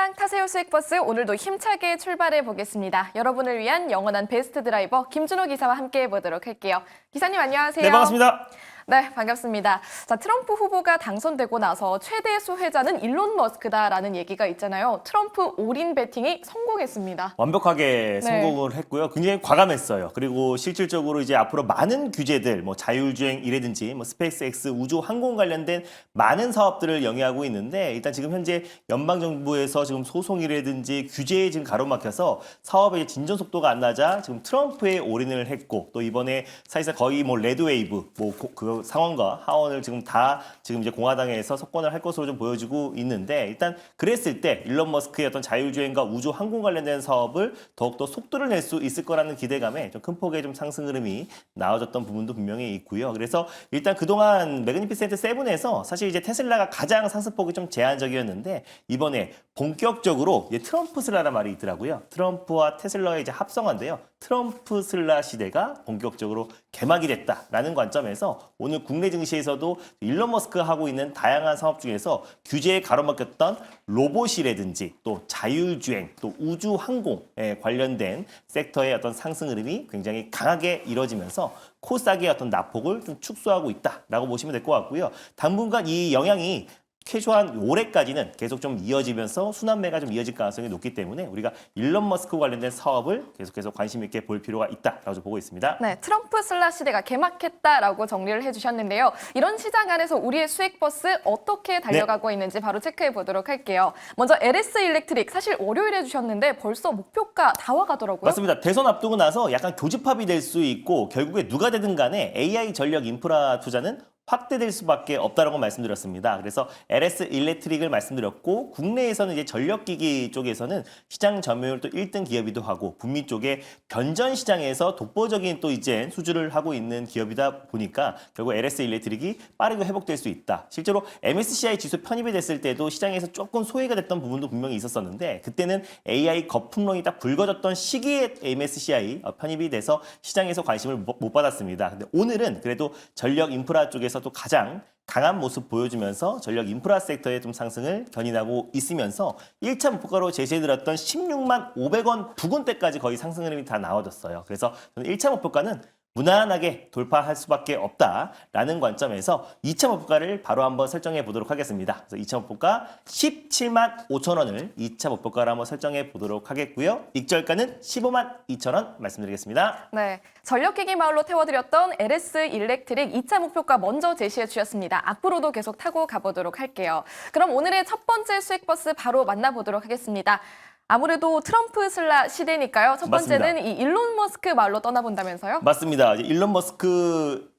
안녕, 타세요 수익버스 오늘도 힘차게 출발해 보겠습니다. 여러분을 위한 영원한 베스트 드라이버 김준호 기사와 함께 해보도록 할게요. 기사님 안녕하세요. 네, 반갑습니다. 네, 반갑습니다. 자, 트럼프 후보가 당선되고 나서 최대 수혜자는 일론 머스크다라는 얘기가 있잖아요. 트럼프 올인 배팅이 성공했습니다. 완벽하게 성공을 했고요. 굉장히 과감했어요. 그리고 실질적으로 이제 앞으로 많은 규제들, 뭐 자율주행이라든지 뭐 스페이스X 우주 항공 관련된 많은 사업들을 영위하고 있는데 일단 지금 현재 연방정부에서 지금 소송이라든지 규제에 지금 가로막혀서 사업의 진전 속도가 안 나자 지금 트럼프에 올인을 했고 또 이번에 사실상 거의 뭐 레드웨이브 그 상원과 하원을 지금 다 지금 이제 공화당에서 석권을 할 것으로 좀 보여지고 있는데 일단 그랬을 때 일론 머스크의 어떤 자율주행과 우주 항공 관련된 사업을 더욱더 속도를 낼 수 있을 거라는 기대감에 좀 큰 폭의 좀 상승 흐름이 나와줬던 부분도 분명히 있고요. 그래서 일단 그동안 매그니피센트 7에서 사실 이제 테슬라가 가장 상승폭이 좀 제한적이었는데 이번에 본격적으로 트럼프 슬라라는 말이 있더라고요. 트럼프와 테슬라가 이제 합성한데요. 트럼프 슬라 시대가 본격적으로 개막이 됐다라는 관점에서 오늘 국내 증시에서도 일론 머스크가 하고 있는 다양한 사업 중에서 규제에 가로막혔던 로봇이라든지 또 자율주행 또 우주 항공에 관련된 섹터의 어떤 상승 흐름이 굉장히 강하게 이뤄지면서 코스닥의 어떤 낙폭을 좀 축소하고 있다라고 보시면 될 것 같고요. 당분간 이 영향이 최소한 올해까지는 계속 좀 이어지면서 순환매가 좀 이어질 가능성이 높기 때문에 우리가 일론 머스크 관련된 사업을 계속해서 관심 있게 볼 필요가 있다라고 보고 있습니다. 네, 트럼프 슬라 시대가 개막했다라고 정리를 해주셨는데요. 이런 시장 안에서 우리의 수익버스 어떻게 달려가고 있는지 바로 체크해 보도록 할게요. 먼저 LS 일렉트릭 사실 월요일에 주셨는데 벌써 목표가 다 와가더라고요. 맞습니다. 대선 앞두고 나서 약간 교집합이 될 수 있고 결국에 누가 되든 간에 AI 전력 인프라 투자는 확대될 수밖에 없다라고 말씀드렸습니다. 그래서 LS 일렉트릭을 말씀드렸고 국내에서는 이제 전력기기 쪽에서는 시장 점유율 또 1등 기업이기도 하고 북미 쪽에 변전 시장에서 독보적인 또 이제 수주를 하고 있는 기업이다 보니까 결국 LS 일렉트릭이 빠르게 회복될 수 있다. 실제로 MSCI 지수 편입이 됐을 때도 시장에서 조금 소외가 됐던 부분도 분명히 있었었는데 그때는 AI 거품론이 딱 불거졌던 시기에 MSCI 편입이 돼서 시장에서 관심을 못 받았습니다. 근데 오늘은 그래도 전력 인프라 쪽에서 또 가장 강한 모습 보여주면서 전력 인프라 섹터의 좀 상승을 견인하고 있으면서 1차 목표가로 제시해드렸던 16만 500원 부근대까지 거의 상승 흐름이 다 나와졌어요. 그래서 저는 1차 목표가는 무난하게 돌파할 수밖에 없다라는 관점에서 2차 목표가를 바로 한번 설정해 보도록 하겠습니다. 그래서 2차 목표가 17만 5천 원을 2차 목표가로 한번 설정해 보도록 하겠고요. 익절가는 15만 2천 원 말씀드리겠습니다. 네, 전력기기 마을로 태워드렸던 LS 일렉트릭 2차 목표가 먼저 제시해 주셨습니다. 앞으로도 계속 타고 가보도록 할게요. 그럼 오늘의 첫 번째 수익버스 바로 만나보도록 하겠습니다. 아무래도 트럼프 슬라 시대니까요. 첫 번째는 맞습니다. 이 일론 머스크 마을로 떠나본다면서요? 맞습니다. 일론 머스크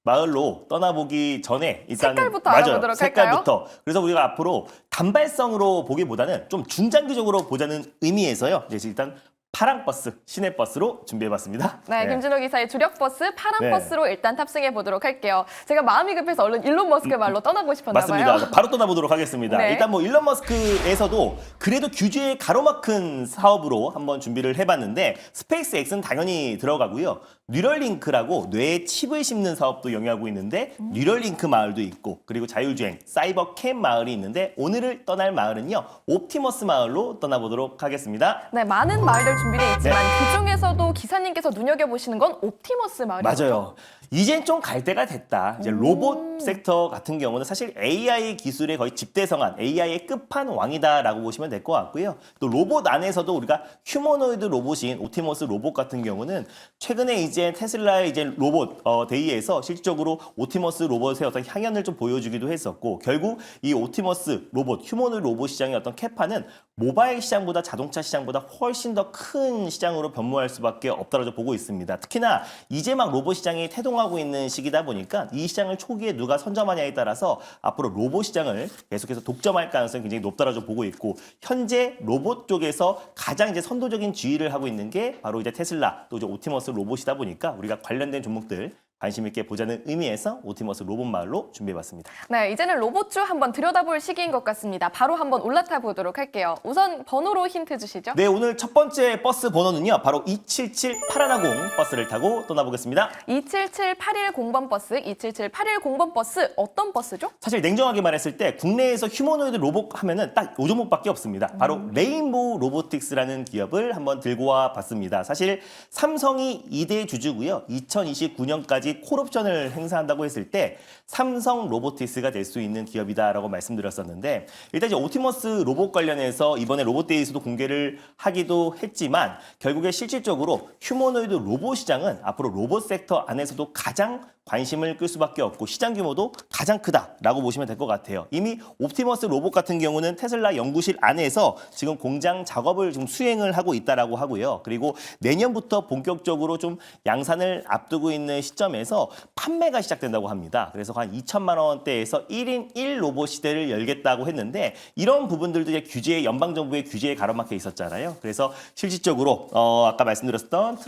마을로 떠나보기 전에 일단 색깔부터 알아보도록 색깔부터. 그래서 우리가 앞으로 단발성으로 보기보다는 좀 중장기적으로 보자는 의미에서요. 이제 일단 파랑 버스, 시내 버스로 준비해봤습니다. 네, 김준호 기사의 주력 버스 파랑 네. 버스로 일단 탑승해 보도록 할게요. 제가 마음이 급해서 얼른 일론 머스크 말로 떠나고 싶었나 봐요. 맞습니다. 바로 떠나보도록 하겠습니다. 네. 일단 뭐 일론 머스크에서도 그래도 규제에 가로막힌 사업으로 한번 준비를 해봤는데 스페이스 X는 당연히 들어가고요. 뉴럴링크라고 뇌에 칩을 심는 사업도 영위하고 있는데 뉴럴링크 마을도 있고 그리고 자율주행 사이버 캠 마을이 있는데 오늘을 떠날 마을은요. 옵티머스 마을로 떠나보도록 하겠습니다. 네, 많은 마을들 준비되어 있지만 네. 그중에서도 기사님께서 눈여겨보시는 건 옵티머스 마을이죠. 맞아요. 이젠 좀 갈 때가 됐다. 이제 로봇 섹터 같은 경우는 사실 AI 기술의 거의 집대성한 AI의 끝판왕이다라고 보시면 될 것 같고요. 또 로봇 안에서도 우리가 휴머노이드 로봇인 옵티머스 로봇 같은 경우는 최근에 이제 테슬라의 이제 로봇 데이에서 실질적으로 옵티머스 로봇의 어떤 향연을 좀 보여주기도 했었고 결국 이 옵티머스 로봇 휴머노이드 로봇 시장의 어떤 캐파는 모바일 시장보다 자동차 시장보다 훨씬 더 큰 시장으로 변모할 수밖에 없다고 보고 있습니다. 특히나 이제 막 로봇 시장이 태동하고 있는 시기다 보니까 이 시장을 초기에 누가 선점하냐에 따라서 앞으로 로봇 시장을 계속해서 독점할 가능성이 굉장히 높다고 보고 있고 현재 로봇 쪽에서 가장 이제 선도적인 지위를 하고 있는 게 바로 이제 테슬라 또 이제 옵티머스 로봇이다 보니까 우리가 관련된 종목들 관심 있게 보자는 의미에서 옵티머스 로봇 마을로 준비해봤습니다. 네, 이제는 로봇주 한번 들여다볼 시기인 것 같습니다. 바로 한번 올라타 보도록 할게요. 우선 번호로 힌트 주시죠. 네, 오늘 첫 번째 버스 번호는요. 바로 277810 버스를 타고 떠나보겠습니다. 277810번 버스, 277810번 버스 어떤 버스죠? 사실 냉정하게 말했을 때 국내에서 휴머노이드 로봇 하면은 딱 요 종목밖에 없습니다. 바로 레인보우 로보틱스라는 기업을 한번 들고 와 봤습니다. 사실 삼성이 2대 주주고요. 2029년까지 콜옵션을 행사한다고 했을 때 삼성 로보틱스가 될 수 있는 기업이다라고 말씀드렸었는데 일단 이제 옵티머스 로봇 관련해서 이번에 로봇데이에서도 공개를 하기도 했지만 결국에 실질적으로 휴머노이드 로봇 시장은 앞으로 로봇 섹터 안에서도 가장 관심을 끌 수밖에 없고 시장 규모도 가장 크다라고 보시면 될 것 같아요. 이미 옵티머스 로봇 같은 경우는 테슬라 연구실 안에서 지금 공장 작업을 지금 수행을 하고 있다라고 하고요. 그리고 내년부터 본격적으로 좀 양산을 앞두고 있는 시점에서 판매가 시작된다고 합니다. 그래서 한 2천만 원대에서 1인 1 로봇 시대를 열겠다고 했는데 이런 부분들도 이제 규제에 연방정부의 규제에 가로막혀 있었잖아요. 그래서 실질적으로 아까 말씀드렸던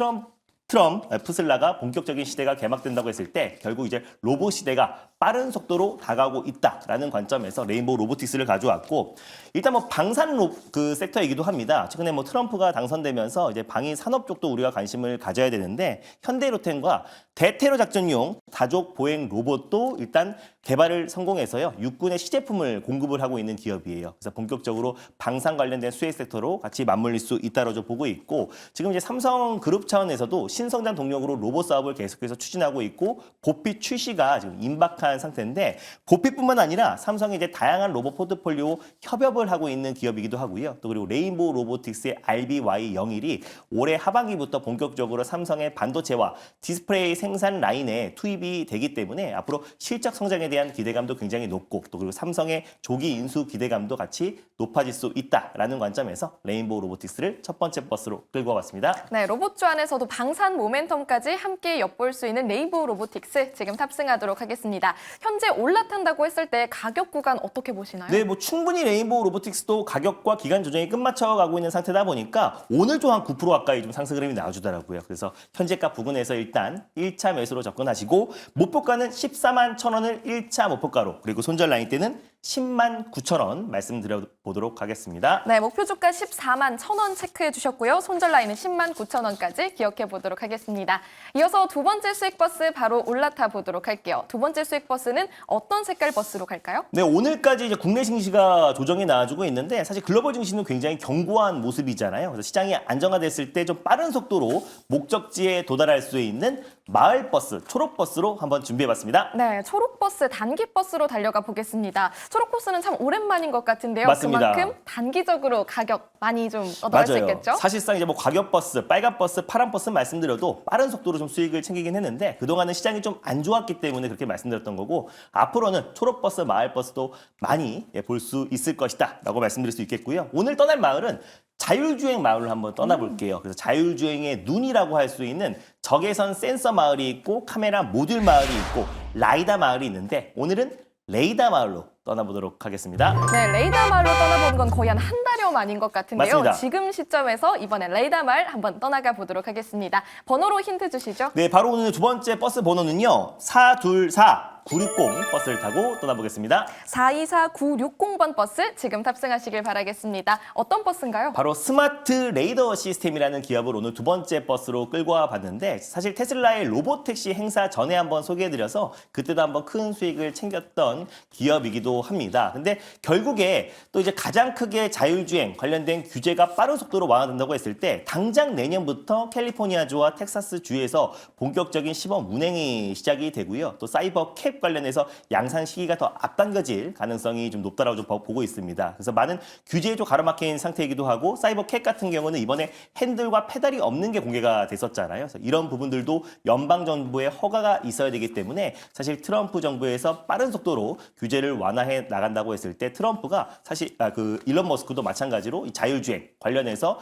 푸슬라가 본격적인 시대가 개막된다고 했을 때 결국 이제 로봇 시대가 빠른 속도로 다가오고 있다라는 관점에서 레인보우 로보틱스를 가져왔고 일단 뭐 방산 그 섹터이기도 합니다. 최근에 뭐 트럼프가 당선되면서 이제 방위 산업 쪽도 우리가 관심을 가져야 되는데 현대로템과 대테러 작전용 다족 보행 로봇도 일단 개발을 성공해서요. 육군의 시제품을 공급을 하고 있는 기업이에요. 그래서 본격적으로 방산 관련된 수혜 섹터로 같이 맞물릴 수 있다고 보고 있고 지금 이제 삼성 그룹 차원에서도 신성장 동력으로 로봇 사업을 계속해서 추진하고 있고 보핏 출시가 지금 임박한 상태인데 보핏뿐만 아니라 삼성이 이제 다양한 로봇 포트폴리오 협업을 하고 있는 기업이기도 하고요. 또 그리고 레인보우 로보틱스의 RBY01이 올해 하반기부터 본격적으로 삼성의 반도체와 디스플레이 생산 라인에 투입이 되기 때문에 앞으로 실적 성장에 대한 기대감도 굉장히 높고 또 그리고 삼성의 조기 인수 기대감도 같이 높아질 수 있다라는 관점에서 레인보우 로보틱스를 첫 번째 버스로 끌고 와봤습니다. 네, 로봇주 안에서도 방산 모멘텀까지 함께 엿볼 수 있는 레인보우 로보틱스 지금 탑승하도록 하겠습니다. 현재 올라탄다고 했을 때 가격 구간 어떻게 보시나요? 네, 뭐 충분히 레인보우 로보틱스도 가격과 기간 조정이 끝마쳐 가고 있는 상태다 보니까 오늘도 한 9% 가까이 좀 상승 흐름이 나와주더라고요. 그래서 현재가 부근에서 일단 1차 매수로 접근하시고 목표가는 14만 1,000원을 1차 목표가로 그리고 손절 라인 때는 10만 9천 원 말씀드려보도록 하겠습니다. 네, 목표 주가 14만 1,000원 체크해 주셨고요. 손절 라인은 10만 9천 원까지 기억해 보도록 하겠습니다. 이어서 두 번째 수익 버스 바로 올라타 보도록 할게요. 두 번째 수익 버스는 어떤 색깔 버스로 갈까요? 네, 오늘까지 이제 국내 증시가 조정이 나와주고 있는데 사실 글로벌 증시는 굉장히 견고한 모습이잖아요. 그래서 시장이 안정화됐을 때 좀 빠른 속도로 목적지에 도달할 수 있는 마을 버스, 초록 버스로 한번 준비해봤습니다. 네, 초록 버스, 단기 버스로 달려가 보겠습니다. 초록 버스는 참 오랜만인 것 같은데요. 맞습니다. 그만큼 단기적으로 가격 많이 좀 얻어갈 수 있겠죠? 사실상 이제 뭐 과격 버스, 빨간 버스, 파란 버스 말씀드려도 빠른 속도로 좀 수익을 챙기긴 했는데 그동안은 시장이 좀 안 좋았기 때문에 그렇게 말씀드렸던 거고 앞으로는 초록 버스, 마을 버스도 많이 볼 수 있을 것이다라고 말씀드릴 수 있겠고요. 오늘 떠날 마을은 자율주행 마을을 한번 떠나볼게요. 그래서 자율주행의 눈이라고 할 수 있는 적외선 센서 마을이 있고 카메라 모듈 마을이 있고 라이다 마을이 있는데 오늘은 레이다 마을로 떠나보도록 하겠습니다. 네, 레이다 마을로 떠나보는 건 거의 한 달여 만인 것 같은데요. 맞습니다. 지금 시점에서 이번에 레이다 마을 한번 떠나가 보도록 하겠습니다. 번호로 힌트 주시죠. 네, 바로 오늘 두 번째 버스 번호는요. 424-960 버스를 타고 떠나보겠습니다. 424960번 버스 지금 탑승하시길 바라겠습니다. 어떤 버스인가요? 바로 스마트 레이더 시스템이라는 기업을 오늘 두 번째 버스로 끌고 와 봤는데 사실 테슬라의 로보택시 행사 전에 한번 소개해드려서 그때도 한번 큰 수익을 챙겼던 기업이기도 합니다. 근데 결국에 또 이제 가장 크게 자율주행 관련된 규제가 빠른 속도로 완화된다고 했을 때 당장 내년부터 캘리포니아주와 텍사스 주에서 본격적인 시범 운행이 시작이 되고요. 또 사이버 캡 관련해서 양산 시기가 더 앞당겨질 가능성이 좀 높다라고 좀 보고 있습니다. 그래서 많은 규제에 좀 가로막힌 상태이기도 하고 사이버 캡 같은 경우는 이번에 핸들과 페달이 없는 게 공개가 됐었잖아요. 그래서 이런 부분들도 연방 정부의 허가가 있어야 되기 때문에 사실 트럼프 정부에서 빠른 속도로 규제를 완화해 나간다고 했을 때 트럼프가 사실 그 일론 머스크도 마찬가지로 이 자율주행 관련해서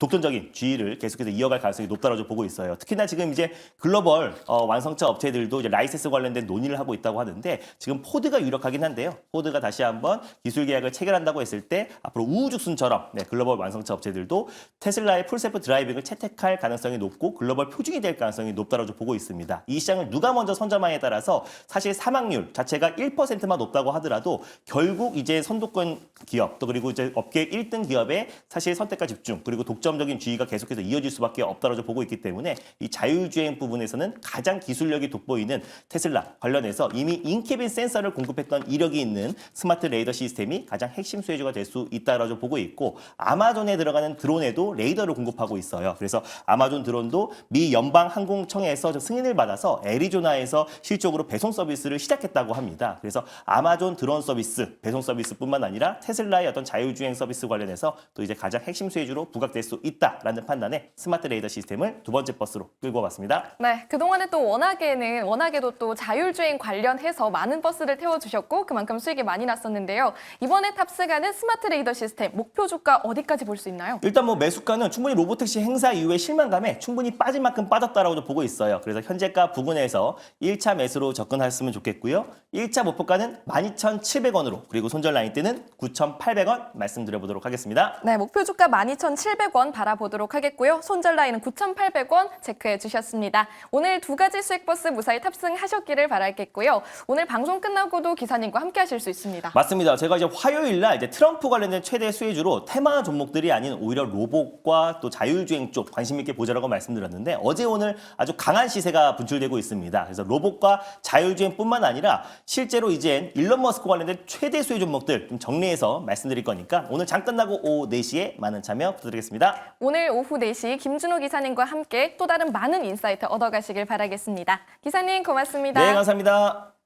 독점적인 지위를 계속해서 이어갈 가능성이 높다고 보고 있어요. 특히나 지금 이제 글로벌 완성차 업체들도 이제 라이센스 관련된 논의를 하고 있다고 하는데 지금 포드가 유력하긴 한데요. 포드가 다시 한번 기술 계약을 체결한다고 했을 때 앞으로 우후죽순처럼 글로벌 완성차 업체들도 테슬라의 풀셀프 드라이빙을 채택할 가능성이 높고 글로벌 표준이 될 가능성이 높다고 보고 있습니다. 이 시장을 누가 먼저 선점하냐에 따라서 사실 사망률 자체가 1%만 높다고 하더라도 결국 이제 선도권 기업 또 그리고 이제 업계 1등 기업의 사실 선택과 집중 그리고 독점적인 지위가 계속해서 이어질 수밖에 없다고 보고 있기 때문에 이 자율주행 부분에서는 가장 기술력이 돋보이는 테슬라 관련해서 이미 인케빈 센서를 공급했던 이력이 있는 스마트 레이더 시스템이 가장 핵심 수혜주가 될 수 있다고 보고 있고 아마존에 들어가는 드론에도 레이더를 공급하고 있어요. 그래서 아마존 드론도 미 연방항공청에서 승인을 받아서 애리조나에서 실적으로 배송 서비스를 시작했다고 합니다. 그래서 아마존 드론 서비스, 배송 서비스뿐만 아니라 테슬라의 어떤 자율주행 서비스 관련해서 또 이제 가장 핵심 수혜주로 부각될 수 있다라는 판단에 스마트 레이더 시스템을 두 번째 버스로 끌고 와봤습니다. 네, 그동안에 또 워낙에도 또 자율주행 관련해서 많은 버스를 태워주셨고 그만큼 수익이 많이 났었는데요. 이번에 탑승하는 스마트 레이더 시스템 목표 주가 어디까지 볼 수 있나요? 일단 뭐 매수가는 충분히 로보택시 행사 이후에 실망감에 충분히 빠진 만큼 빠졌다라고 보고 있어요. 그래서 현재가 부근에서 1차 매수로 접근했으면 좋겠고요. 1차 목표가는 12,700원으로 그리고 손절 라인 때는 9,800원 말씀드려보도록 하겠습니다. 네, 목표 주가 12,700원 바라보도록 하겠고요. 손절 라인은 9,800원 체크해 주셨습니다. 오늘 두 가지 수익버스 무사히 탑승하셨기를 바라겠고요. 오늘 방송 끝나고도 기사님과 함께 하실 수 있습니다. 맞습니다. 제가 이제 화요일 날 이제 트럼프 관련된 최대 수혜주로 테마 종목들이 아닌 오히려 로봇과 또 자율주행 쪽 관심 있게 보자라고 말씀드렸는데 어제 오늘 아주 강한 시세가 분출되고 있습니다. 그래서 로봇과 자율주행뿐만 아니라 실제로 이제 일론 머스크 관련된 최대 수혜 종목들 좀 정리해서 말씀드릴 거니까 오늘 장 끝나고 오후 4시에 많은 참여 부탁드리겠습니다. 오늘 오후 4시 김준호 기사님과 함께 또 다른 많은 인사이트 얻어가시길 바라겠습니다. 기사님 고맙습니다. 네, 감사합니다.